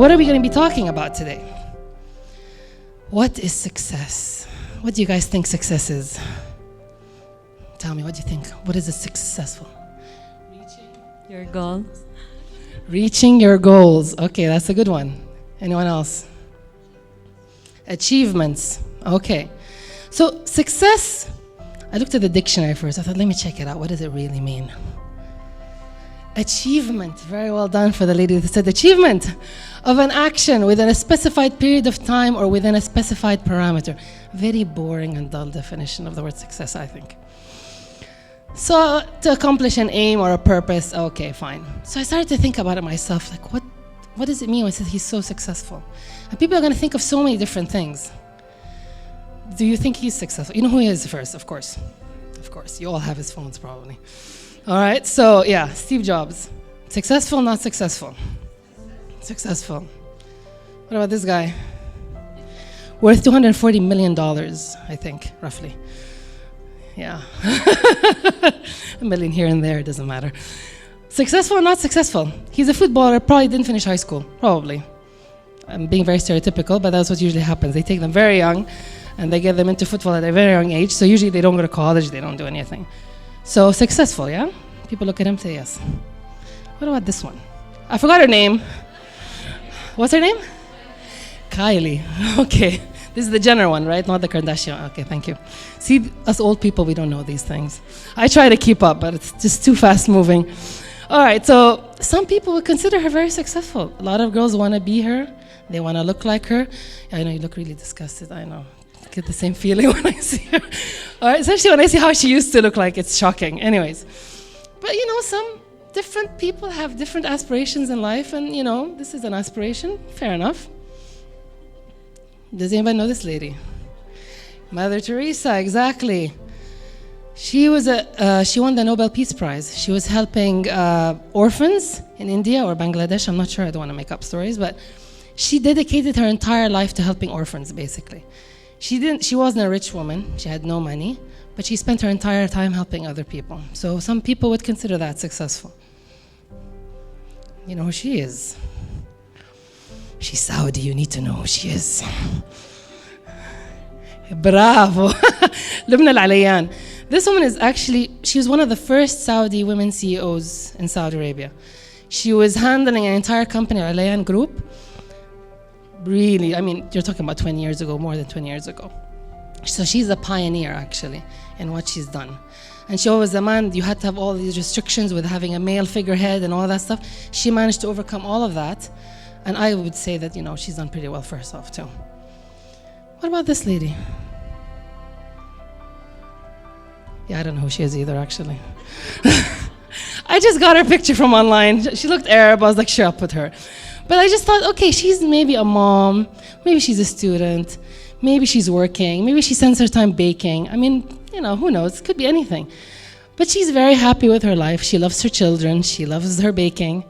What are we going to be talking about today? What is success? What do you guys think success is? Tell me, what do you think? What is a successful? Reaching your goal. Reaching your goals. Okay, that's a good one. Anyone else? Achievements. Okay. So success, I looked at the dictionary first. I thought, let me check it out. What does it really mean? Achievement. Very well done for the lady that said achievement of an action within a specified period of time or within a specified parameter. Very boring and dull definition of the word success, I think. So to accomplish an aim or a purpose, okay, fine. So I started to think about it myself, like what does it mean when it says he's so successful? And people are going to think of so many different things. Do you think he's successful? You know who he is first, of course. Of course, you all have his phones probably. All right, so yeah, Steve Jobs. Successful, not successful? Successful. What about this guy? Worth $240 million, I think, roughly. Yeah. $1 million here and there, it doesn't matter. Successful or not successful? He's a footballer, probably didn't finish high school, probably. I'm being very stereotypical, but that's what usually happens. They take them very young, and they get them into football at a very young age, so usually they don't go to college, they don't do anything. So successful, yeah? People look at him and say yes. What about this one? I forgot her name. What's her name? Kylie. Okay. This is the Jenner one, right? Not the Kardashian. Okay, thank you. See, us old people, we don't know these things. I try to keep up, but it's just too fast moving. All right, so some people would consider her very successful. A lot of girls want to be her. They want to look like her. I know you look really disgusted. I know. I get the same feeling when I see her. All right, especially when I see how she used to look like. It's shocking. Anyways. But, you know, some different people have different aspirations in life. And, you know, this is an aspiration. Fair enough. Does anybody know this lady? Mother Teresa, exactly. She won the Nobel Peace Prize. She was helping orphans in India or Bangladesh. I'm not sure. I don't want to make up stories, but she dedicated her entire life to helping orphans, basically. She wasn't a rich woman. She had no money, but she spent her entire time helping other people. So some people would consider that successful. You know who she is? She's Saudi, you need to know who she is. Bravo. Lubna Al-Alayan. This woman is actually, she was one of the first Saudi women CEOs in Saudi Arabia. She was handling an entire company, Al-Alayan Group. Really, I mean, you're talking about 20 years ago, more than 20 years ago. So she's a pioneer, actually, in what she's done. And she always demanded you had to have all these restrictions with having a male figurehead and all that stuff. She managed to overcome all of that. And I would say that, you know, she's done pretty well for herself, too. What about this lady? Yeah, I don't know who she is either, actually. I just got her picture from online. She looked Arab. I was like, sure, I'll put her. But I just thought, okay, she's maybe a mom. Maybe she's a student. Maybe she's working. Maybe she spends her time baking. I mean, you know, who knows? It could be anything. But she's very happy with her life. She loves her children. She loves her baking.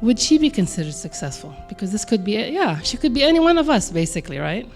Would she be considered successful? Because this could be, yeah, she could be any one of us, basically, right?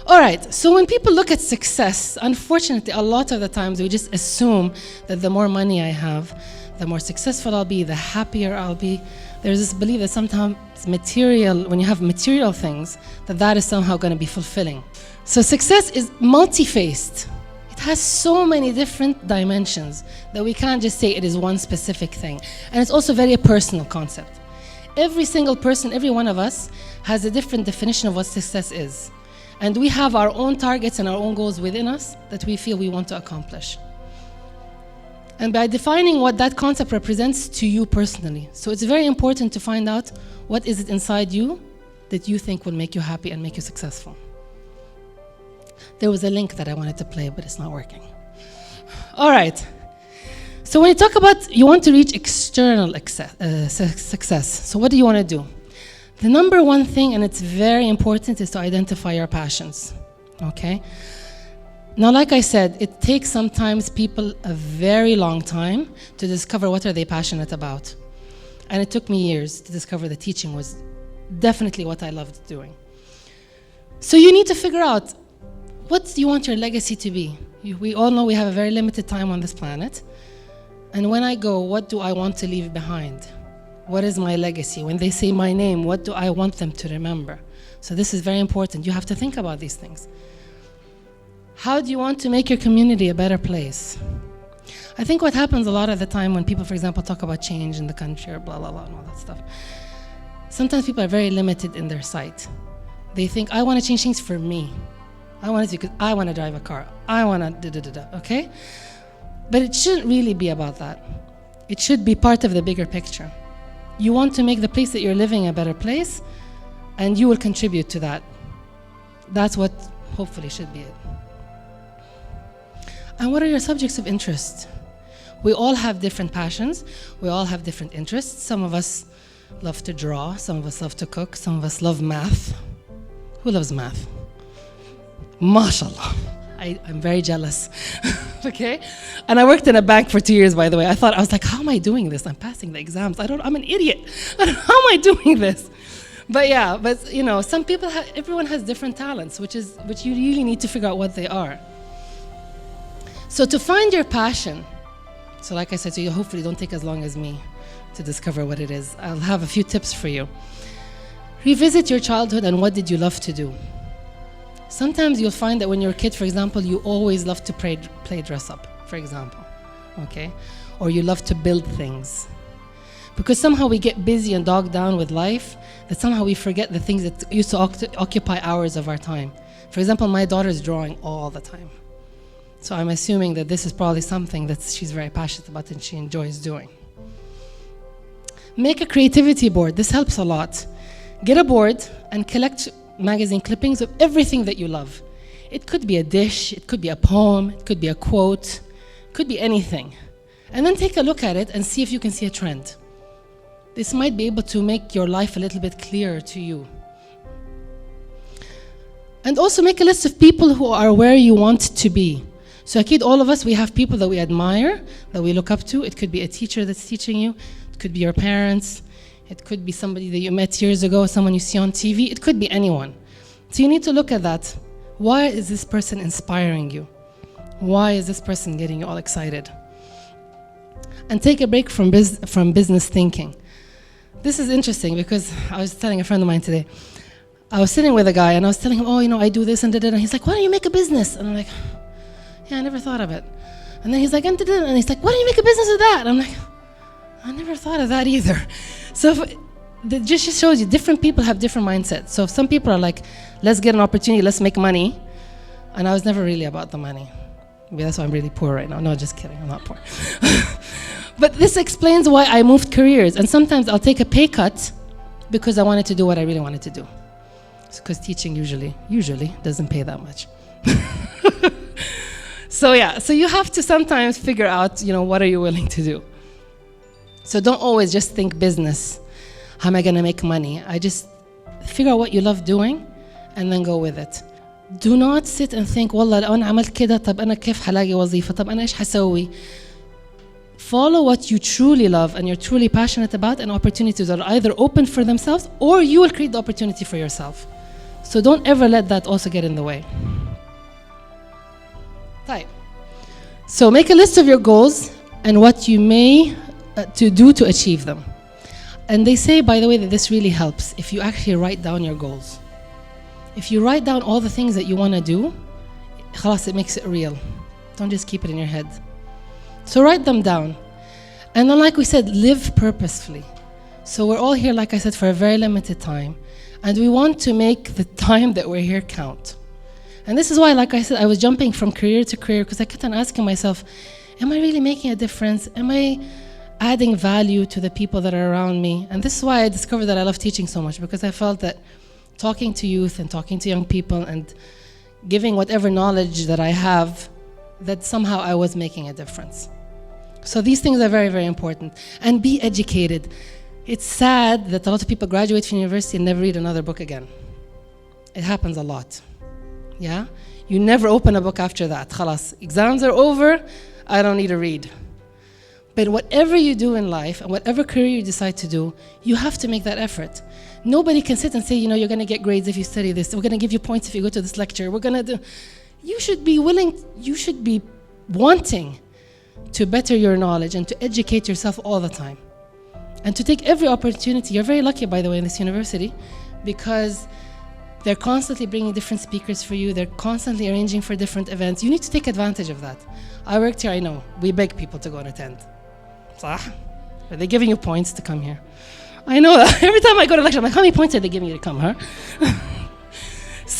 All right, so when people look at success, unfortunately, a lot of the times we just assume that the more money I have, the more successful I'll be, the happier I'll be. There's this belief that sometimes material, when you have material things, that is somehow going to be fulfilling. So success is multi-faced. It has so many different dimensions that we can't just say it is one specific thing. And it's also very a personal concept. Every single person, every one of us, has a different definition of what success is. And we have our own targets and our own goals within us that we feel we want to accomplish. And by defining what that concept represents to you personally. So it's very important to find out what is it inside you that you think will make you happy and make you successful. There was a link that I wanted to play, but it's not working. All right. So when you talk about you want to reach external success, so what do you want to do? The number one thing, and it's very important, is to identify your passions, okay? Now, like I said, it takes sometimes people a very long time to discover what are they passionate about. And it took me years to discover that teaching was definitely what I loved doing. So you need to figure out, what do you want your legacy to be? We all know we have a very limited time on this planet. And when I go, what do I want to leave behind? What is my legacy? When they say my name, what do I want them to remember? So this is very important. You have to think about these things. How do you want to make your community a better place? I think what happens a lot of the time when people, for example, talk about change in the country or blah, blah, blah, and all that stuff, sometimes people are very limited in their sight. They think, I want to change things for me. I want to, because I want to drive a car. I want to da-da-da-da, okay? But it shouldn't really be about that. It should be part of the bigger picture. You want to make the place that you're living a better place, and you will contribute to that. That's what hopefully should be it. And what are your subjects of interest? We all have different passions. We all have different interests. Some of us love to draw. Some of us love to cook. Some of us love math. Who loves math? MashaAllah. I'm very jealous. Okay? And I worked in a bank for 2 years, by the way. I was like, how am I doing this? I'm passing the exams. I'm an idiot. How am I doing this? But yeah, you know, some people everyone has different talents, which you really need to figure out what they are. So to find your passion, so like I said to you, hopefully don't take as long as me to discover what it is. I'll have a few tips for you. Revisit your childhood and what did you love to do? Sometimes you'll find that when you're a kid, for example, you always love to play dress up, for example, okay? Or you love to build things. Because somehow we get busy and bogged down with life, that somehow we forget the things that used to occupy hours of our time. For example, my daughter's drawing all the time. So I'm assuming that this is probably something that she's very passionate about and she enjoys doing. Make a creativity board. This helps a lot. Get a board and collect magazine clippings of everything that you love. It could be a dish, it could be a poem, it could be a quote, it could be anything. And then take a look at it and see if you can see a trend. This might be able to make your life a little bit clearer to you. And also make a list of people who are where you want to be. So akid, all of us, we have people that we admire, that we look up to. It could be a teacher that's teaching you. It could be your parents. It could be somebody that you met years ago, someone you see on TV. It could be anyone. So you need to look at that. Why is this person inspiring you? Why is this person getting you all excited? And take a break from business thinking. This is interesting because I was telling a friend of mine today. I was sitting with a guy and I was telling him, oh, you know, I do this and da-da-da. And he's like, why don't you make a business? And I'm like, yeah, I never thought of it. And then he's like, and he's like, why don't you make a business of that? And I'm like, I never thought of that either. So that just shows you different people have different mindsets. So some people are like, let's get an opportunity, let's make money. And I was never really about the money. Maybe that's why I'm really poor right now. No, just kidding, I'm not poor. But this explains why I moved careers. And sometimes I'll take a pay cut because I wanted to do what I really wanted to do. Because teaching usually doesn't pay that much. So yeah, so you have to sometimes figure out, you know, what are you willing to do? So don't always just think business. How am I going to make money? I just figure out what you love doing and then go with it. Do not sit and think, والله لو أنا عملت كده طب أنا كيف حلاقي وظيفة طب أنا إيش حسوي. Follow what you truly love and you're truly passionate about, and opportunities are either open for themselves or you will create the opportunity for yourself. So don't ever let that also get in the way. Right. So make a list of your goals and what you may to do to achieve them. And they say, by the way, that this really helps if you actually write down your goals. If you write down all the things that you want to do, خلاص, it makes it real. Don't just keep it in your head. So write them down. And then, like we said, live purposefully. So we're all here, like I said, for a very limited time. And we want to make the time that we're here count. And this is why, like I said, I was jumping from career to career because I kept on asking myself, am I really making a difference? Am I adding value to the people that are around me? And this is why I discovered that I love teaching so much, because I felt that talking to youth and talking to young people and giving whatever knowledge that I have, that somehow I was making a difference. So these things are very, very important. And be educated. It's sad that a lot of people graduate from university and never read another book again. It happens a lot. Yeah? You never open a book after that. خلاص, exams are over, I don't need to read. But whatever you do in life and whatever career you decide to do, you have to make that effort. Nobody can sit and say, you know, you're going to get grades if you study this. We're going to give you points if you go to this lecture. We're going to do... You should be willing, you should be wanting to better your knowledge and to educate yourself all the time. and to take every opportunity. You're very lucky, by the way, in this university, because they're constantly bringing different speakers for you. They're constantly arranging for different events. You need to take advantage of that. I worked here, I know. We beg people to go and attend. Are they giving you points to come here? I know that. Every time I go to lecture, I'm like, how many points are they giving you to come, huh?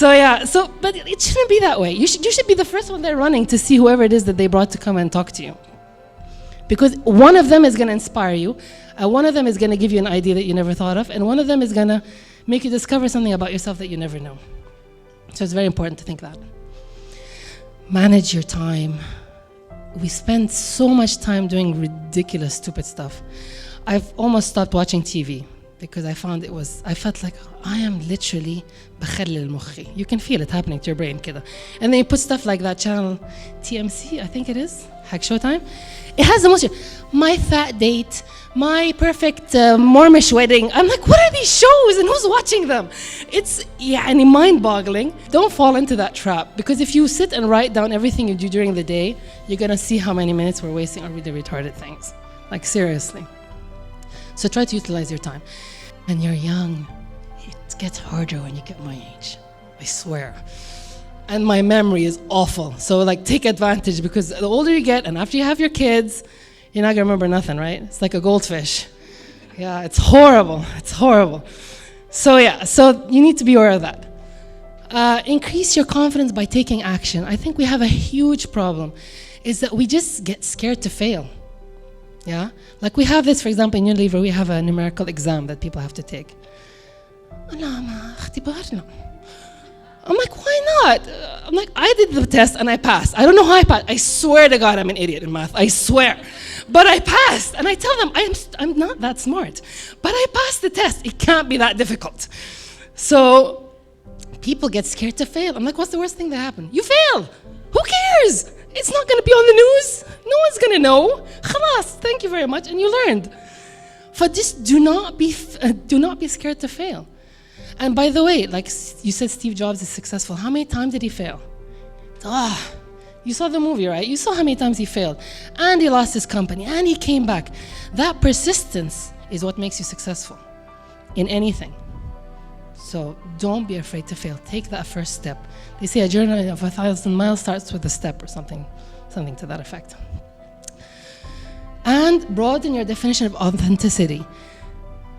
But it shouldn't be that way. You should be the first one there running to see whoever it is that they brought to come and talk to you. Because one of them is going to inspire you, and one of them is going to give you an idea that you never thought of, and one of them is going to make you discover something about yourself that you never know. So it's very important to think that. Manage your time. We spend so much time doing ridiculous, stupid stuff. I've almost stopped watching TV because I felt like I am literally بخلل مخي. You can feel it happening to your brain كده. And then you put stuff like that channel TMC, I think it is, Hack Showtime. It has the most, my fat date, my perfect Mormish wedding. I'm like, what are these shows and who's watching them? It's mind-boggling. Don't fall into that trap, because if you sit and write down everything you do during the day, you're gonna see how many minutes we're wasting on really retarded things. Like, seriously. So try to utilize your time. When you're young, it gets harder when you get my age, I swear. And my memory is awful. So like, take advantage, because the older you get and after you have your kids, you're not gonna remember nothing, right? It's like a goldfish. Yeah, it's horrible. It's horrible. So you need to be aware of that. Increase your confidence by taking action. I think we have a huge problem, is that we just get scared to fail. Yeah? Like we have this, for example, in Unilever, we have a numerical exam that people have to take. I'm like, why not? I'm like, I did the test and I passed. I don't know how I passed. I swear to God, I'm an idiot in math. I swear. But I passed. And I tell them, I'm not that smart. But I passed the test. It can't be that difficult. So people get scared to fail. I'm like, what's the worst thing that happened? You fail. Who cares? It's not going to be on the news. No one's going to know. Khalas, thank you very much. And you learned. But just do not be scared to fail. And by the way, like you said, Steve Jobs is successful. How many times did he fail? You saw the movie, right? You saw how many times he failed. And he lost his company, and he came back. That persistence is what makes you successful in anything. So don't be afraid to fail. Take that first step. They say a journey of 1,000 miles starts with a step, or something to that effect. And broaden your definition of authenticity.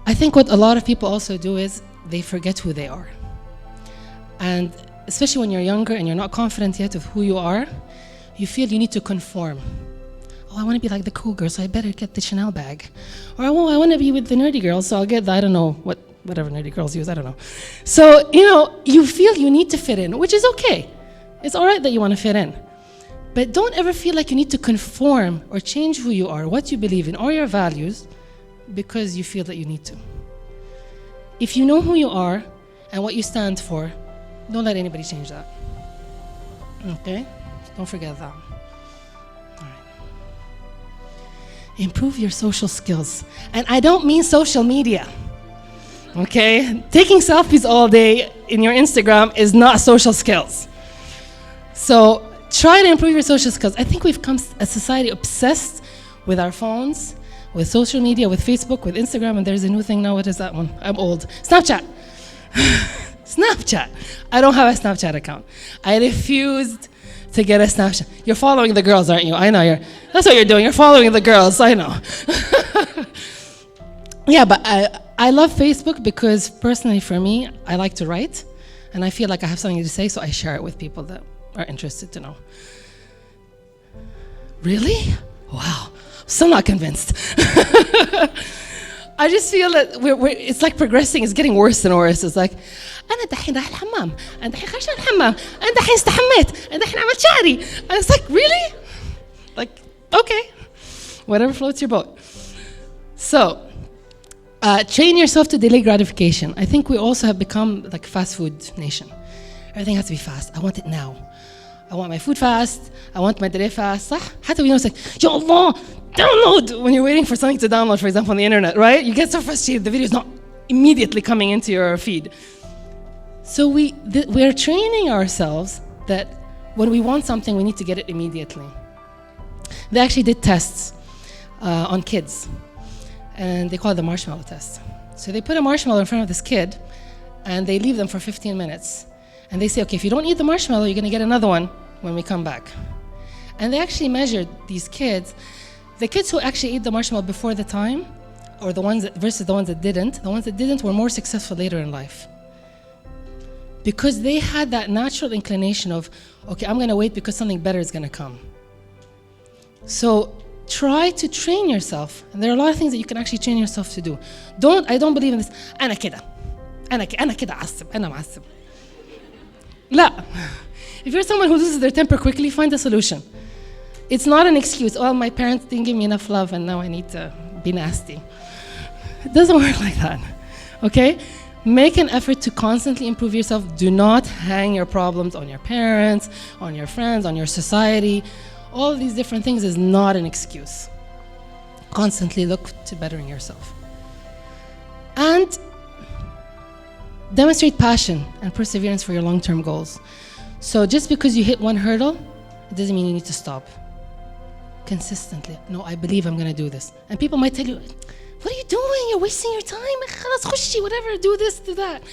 I think what a lot of people also do is they forget who they are. And especially when you're younger and you're not confident yet of who you are, you feel you need to conform. Oh, I want to be like the cool girl, so I better get the Chanel bag. Or I want to be with the nerdy girls, so I'll get the, I don't know, whatever nerdy girls use, I don't know. So, you feel you need to fit in, which is okay. It's all right that you want to fit in. But don't ever feel like you need to conform or change who you are, what you believe in, or your values, because you feel that you need to. If you know who you are and what you stand for, don't let anybody change that. Okay? Don't forget that. All right. Improve your social skills. And I don't mean social media. Okay? Taking selfies all day in your Instagram is not social skills. So try to improve your social skills. I think we've become a society obsessed with our phones, with social media, with Facebook, with Instagram, and there's a new thing now. What is that one? I'm old. Snapchat. Snapchat. I don't have a Snapchat account. I refused to get a Snapchat. You're following the girls, aren't you? I know that's what you're doing. You're following the girls. I know. Yeah, but I love Facebook because personally for me, I like to write, and I feel like I have something to say, so I share it with people that are interested to know. Really? Wow. Still not convinced. I just feel that it's like progressing. It's getting worse and worse. It's like, أنا دحين رايح الحمام، أنا دحين خرجت من الحمام، أنا دحين استحميت، أنا دحين عملت شعري. And it's like, really? Like, okay, whatever floats your boat. So, train yourself to delay gratification. I think we also have become like fast food nation. Everything has to be fast. I want it now. I want my food fast. I want my delay fast. صح؟ حتى it's like, Ya Allah, download when you're waiting for something to download, for example, on the internet, right? You get so frustrated, the video is not immediately coming into your feed. So we're training ourselves that when we want something, we need to get it immediately. They actually did tests on kids. and they call it the marshmallow test. So they put a marshmallow in front of this kid, and they leave them for 15 minutes. And they say, okay, if you don't eat the marshmallow, you're gonna get another one when we come back. And they actually measured these kids. The kids who actually ate the marshmallow before the time, or the ones that, versus the ones that didn't were more successful later in life. Because they had that natural inclination of, okay, I'm gonna wait because something better is gonna come. So try to train yourself. And there are a lot of things that you can actually train yourself to do. I don't believe in this, أنا كده عصب, أنا معصب. لا. If you're someone who loses their temper quickly, find a solution. It's not an excuse. Oh, my parents didn't give me enough love and now I need to be nasty. It doesn't work like that, okay? Make an effort to constantly improve yourself. Do not hang your problems on your parents, on your friends, on your society. All of these different things is not an excuse. Constantly look to bettering yourself. And demonstrate passion and perseverance for your long-term goals. So just because you hit one hurdle, it doesn't mean you need to stop. Consistently. No, I believe I'm going to do this. And people might tell you, what are you doing? You're wasting your time. Whatever, do this, do that.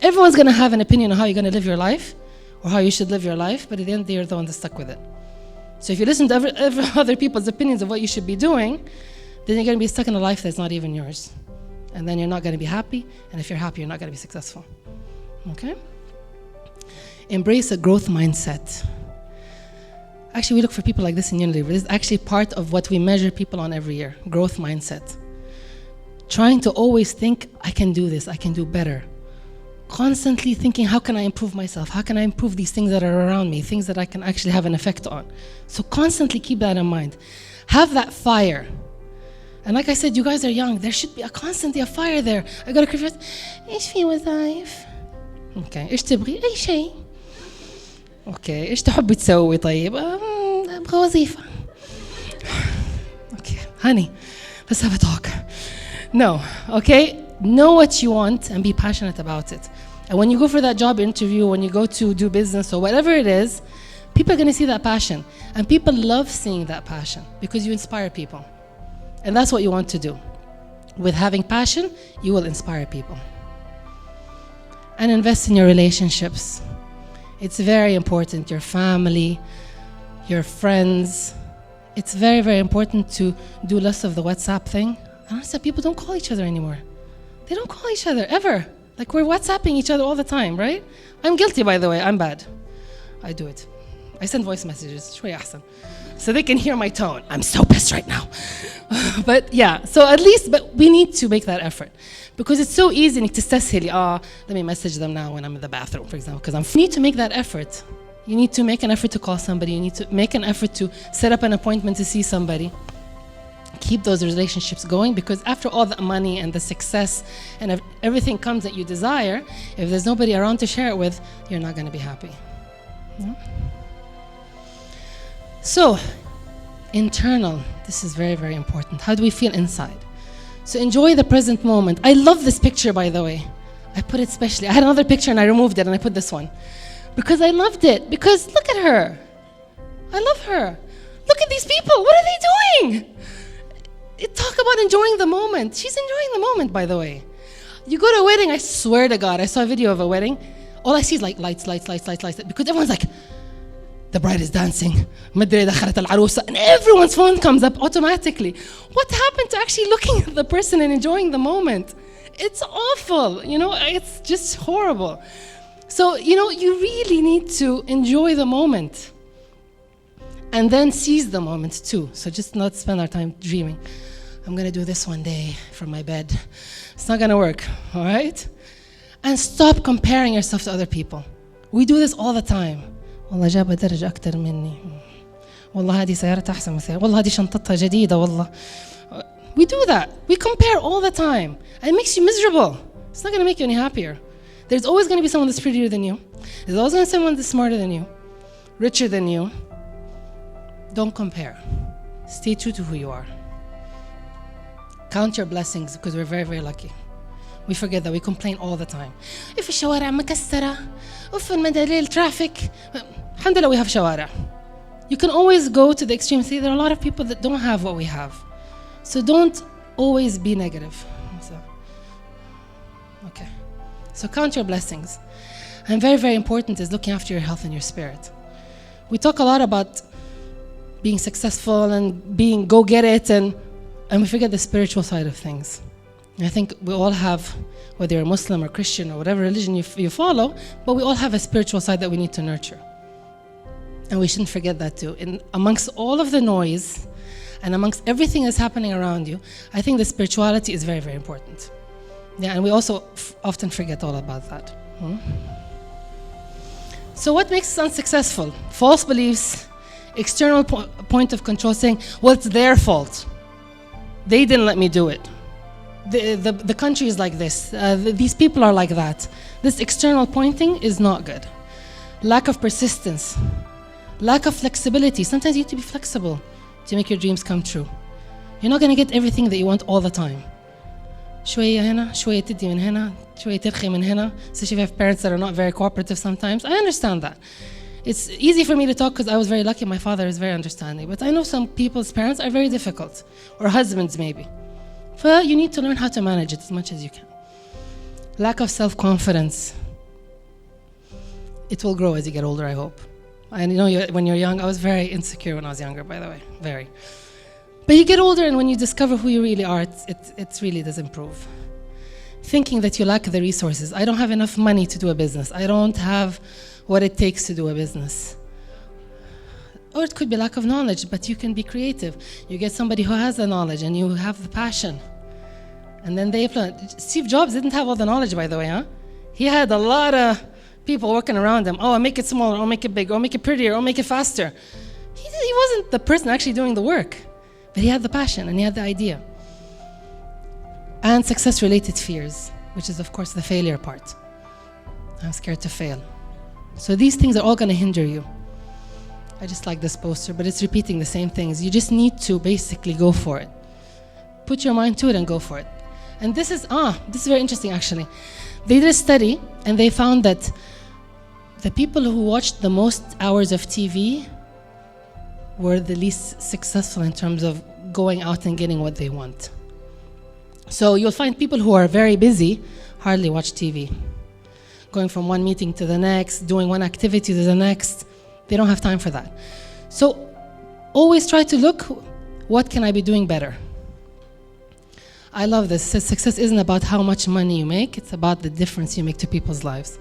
Everyone's going to have an opinion on how you're going to live your life or how you should live your life, but at the end, they're the one that's stuck with it. So if you listen to every other people's opinions of what you should be doing, then you're going to be stuck in a life that's not even yours. And then you're not going to be happy. And if you're happy, you're not going to be successful. Okay? Embrace a growth mindset. Actually, we look for people like this in Unilever. This is actually part of what we measure people on every year. Growth mindset. Trying to always think, I can do this, I can do better. Constantly thinking, how can I improve myself? How can I improve these things that are around me? Things that I can actually have an effect on. So constantly keep that in mind. Have that fire. And like I said, you guys are young. There should be constantly a fire there. I got a cricket. إيش في وظائف؟ Okay. إيش تبغي؟ أي شيء. Okay. إيش تحبي تسوي طيب؟ أبغى وظيفة. Okay. Honey, let's have a talk. No. Okay. Know what you want and be passionate about it. And when you go for that job interview, when you go to do business or whatever it is, people are going to see that passion. And people love seeing that passion because you inspire people. And that's what you want to do. With having passion, you will inspire people. And invest in your relationships. It's very important. Your family, your friends. It's very, very important to do less of the WhatsApp thing. I understand people don't call each other anymore. They don't call each other, ever. Like we're WhatsApping each other all the time, right? I'm guilty, by the way. I'm bad. I do it. I send voice messages. شوي أحسن. So they can hear my tone. I'm so pissed right now. But yeah, so at least, but we need to make that effort. Because it's so easy to تستسهلي, let me message them now when I'm in the bathroom, for example. Because you need to make that effort. You need to make an effort to call somebody. You need to make an effort to set up an appointment to see somebody. Keep those relationships going, because after all the money and the success and everything comes that you desire, if there's nobody around to share it with, you're not going to be happy. Yeah? So, internal, this is very, very important. How do we feel inside? So enjoy the present moment. I love this picture, by the way. I put it specially. I had another picture and I removed it and I put this one. Because I loved it. Because look at her. I love her. Look at these people. What are they doing? Talk about enjoying the moment. She's enjoying the moment, by the way. You go to a wedding, I swear to God, I saw a video of a wedding. All I see is like lights. Because everyone's like, the bride is dancing. And everyone's phone comes up automatically. What happened to actually looking at the person and enjoying the moment? It's awful. It's just horrible. So, you really need to enjoy the moment. And then seize the moment too. So just not spend our time dreaming. I'm going to do this one day from my bed. It's not going to work, all right? And stop comparing yourself to other people. We do this all the time. والله جابها درجة أكتر مني. والله هذه سيارتها أحسن من سيارتي. والله هذه شنطتها جديدة والله. We do that. We compare all the time. And it makes you miserable. It's not going to make you any happier. There's always going to be someone that's prettier than you. There's always going to be someone that's smarter than you, richer than you. Don't compare. Stay true to who you are. Count your blessings, because we're very, very lucky. We forget that. We complain all the time. If الشوارع مكسرة, if المدى traffic. الحمد لله we have شوارع. You can always go to the extreme and say there are a lot of people that don't have what we have. So don't always be negative. Okay. So count your blessings. And very, very important is looking after your health and your spirit. We talk a lot about being successful and being go-get-it, and we forget the spiritual side of things. And I think we all have, whether you're Muslim or Christian or whatever religion you follow, but we all have a spiritual side that we need to nurture. And we shouldn't forget that too. Amongst all of the noise and amongst everything that's happening around you, I think the spirituality is very, very important. Yeah, and we also often forget all about that. So what makes us unsuccessful? False beliefs, external point of control saying, well, it's their fault. They didn't let me do it. The country is like this. These people are like that. This external pointing is not good. Lack of persistence. Lack of flexibility. Sometimes you need to be flexible to make your dreams come true. You're not going to get everything that you want all the time. شوية هنا, شوية تدي من هنا, شوية ترخي من هنا. Especially if you have parents that are not very cooperative sometimes. I understand that. It's easy for me to talk because I was very lucky. My father is very understanding. But I know some people's parents are very difficult. Or husbands maybe. So you need to learn how to manage it as much as you can. Lack of self-confidence. It will grow as you get older, I hope. And when you're young, I was very insecure when I was younger, by the way. Very. But you get older, and when you discover who you really are, it really does improve. Thinking that you lack the resources. I don't have enough money to do a business. I don't have what it takes to do a business. Or it could be lack of knowledge, but you can be creative. You get somebody who has the knowledge and you have the passion. And then they implement. Steve Jobs didn't have all the knowledge, by the way, huh? He had a lot of people working around him. Oh, I'll make it smaller, I'll make it bigger, I'll make it prettier, I'll make it faster. He wasn't the person actually doing the work. But he had the passion and he had the idea. And success-related fears, which is, of course, the failure part. I'm scared to fail. So these things are all going to hinder you. I just like this poster, but it's repeating the same things. You just need to basically go for it. Put your mind to it and go for it. And this is very interesting, actually. They did a study, and they found that the people who watched the most hours of TV were the least successful in terms of going out and getting what they want. So you'll find people who are very busy hardly watch TV. Going from one meeting to the next, doing one activity to the next, they don't have time for that. So always try to look, what can I be doing better? I love this. It says success isn't about how much money you make, it's about the difference you make to people's lives.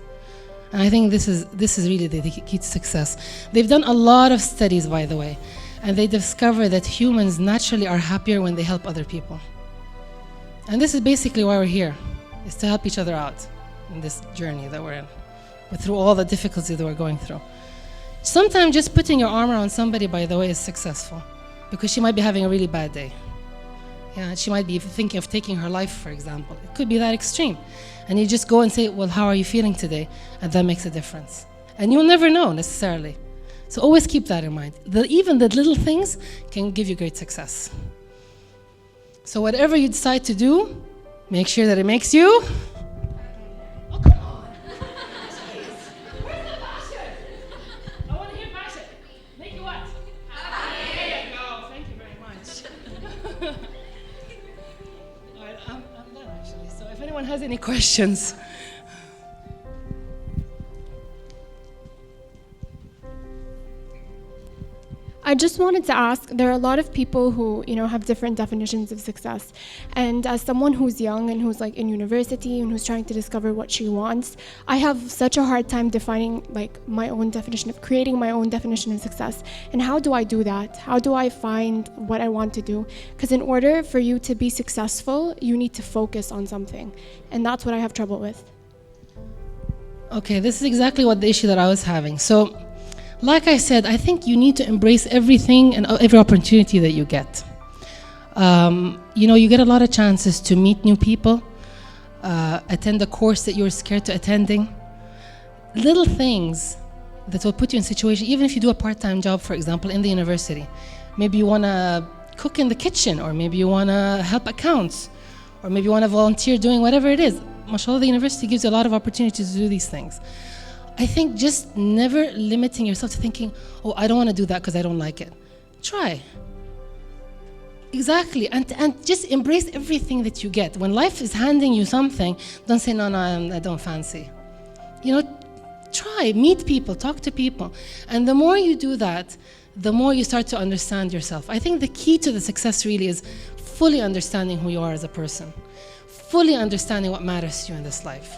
And I think this is really the key to success. They've done a lot of studies, by the way, and they discover that humans naturally are happier when they help other people. And this is basically why we're here, is to help each other out in this journey that we're in, but through all the difficulties that we're going through. Sometimes just putting your arm around somebody, by the way, is successful, because she might be having a really bad day. Yeah, she might be thinking of taking her life, for example. It could be that extreme. And you just go and say, well, how are you feeling today? And that makes a difference. And you'll never know necessarily. So always keep that in mind. Even the little things can give you great success. So whatever you decide to do, make sure that it makes you... Oh, come on. Jeez. Where's the passion? I want to hear passion. Make you what? Happy. There you go. Thank you very much. All right, I'm done actually. So if anyone has any questions... I just wanted to ask, there are a lot of people who, have different definitions of success. And as someone who's young and who's in university and who's trying to discover what she wants, I have such a hard time defining my own definition of creating my own definition of success. And how do I do that? How do I find what I want to do? Because in order for you to be successful, you need to focus on something. And that's what I have trouble with. Okay, this is exactly what the issue that I was having. So, like I said, I think you need to embrace everything and every opportunity that you get. You get a lot of chances to meet new people, attend a course that you're scared to attending. Little things that will put you in a situation, even if you do a part-time job, for example, in the university. Maybe you want to cook in the kitchen, or maybe you want to help accounts, or maybe you want to volunteer doing whatever it is. MashaAllah, the university gives you a lot of opportunities to do these things. I think just never limiting yourself to thinking, oh, I don't want to do that because I don't like it. Try. Exactly, and just embrace everything that you get. When life is handing you something, don't say, no, I don't fancy. You know, try, meet people, talk to people. And the more you do that, the more you start to understand yourself. I think the key to the success really is fully understanding who you are as a person, fully understanding what matters to you in this life.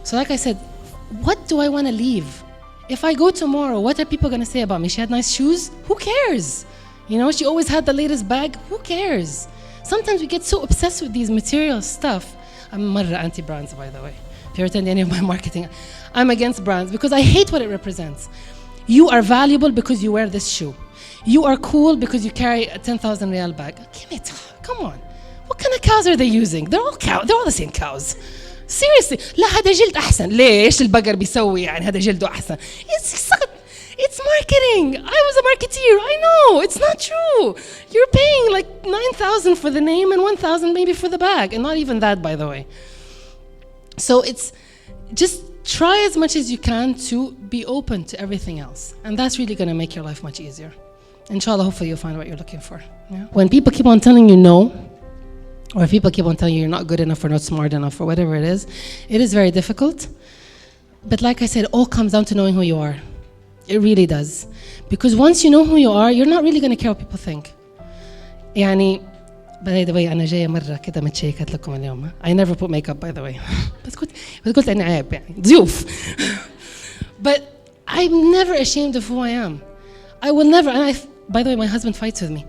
So like I said, what do I want to leave? If I go tomorrow, what are people going to say about me? She had nice shoes? Who cares? You know, she always had the latest bag? Who cares? Sometimes we get so obsessed with these material stuff. I'm marra anti-brands, by the way. If you attend any of my marketing, I'm against brands because I hate what it represents. You are valuable because you wear this shoe. You are cool because you carry a 10,000 riyal bag. Come on. What kind of cows are they using? They're all the same cows. Seriously. لا هذا جلد أحسن. ليش البقر بيسوي يعني هذا جلده أحسن. It's marketing. I was a marketeer. I know. It's not true. You're paying like 9,000 for the name and 1,000 maybe for the bag. And not even that, by the way. So it's just try as much as you can to be open to everything else. And that's really going to make your life much easier. Inshallah, hopefully you'll find what you're looking for. Yeah? When people keep on telling you no, or if people keep on telling you you're not good enough or not smart enough or whatever it is very difficult. But like I said, it all comes down to knowing who you are. It really does. Because once you know who you are, you're not really going to care what people think. يعني by the way أنا جاية مرة كده متشيكت لكم اليوم. I never put makeup by the way. بس قلت أنا عيب يعني ضيوف. But I'm never ashamed of who I am. I will never. And by the way, my husband fights with me.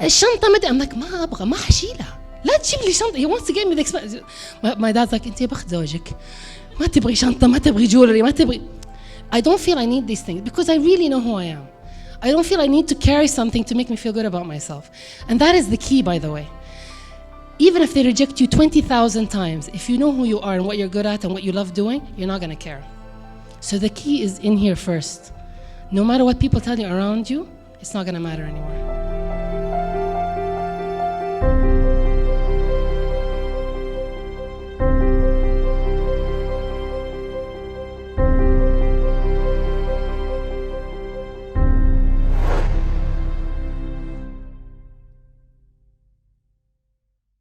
الشنطة مدى. I'm like ما أبغى ما حشيلها. لا تجيب لي شنطة. He wants to get me the expensive. My dad's like أنت يا بخت زوجك. ما تبغي شنطة ما تبغي jewelry ما تبغي. I don't feel I need these things because I really know who I am. I don't feel I need to carry something to make me feel good about myself. And that is the key, by the way. Even if they reject you 20,000 times, if you know who you are and what you're good at and what you love doing, you're not going to care. So the key is in here first. No matter what people tell you around you, it's not going to matter anymore.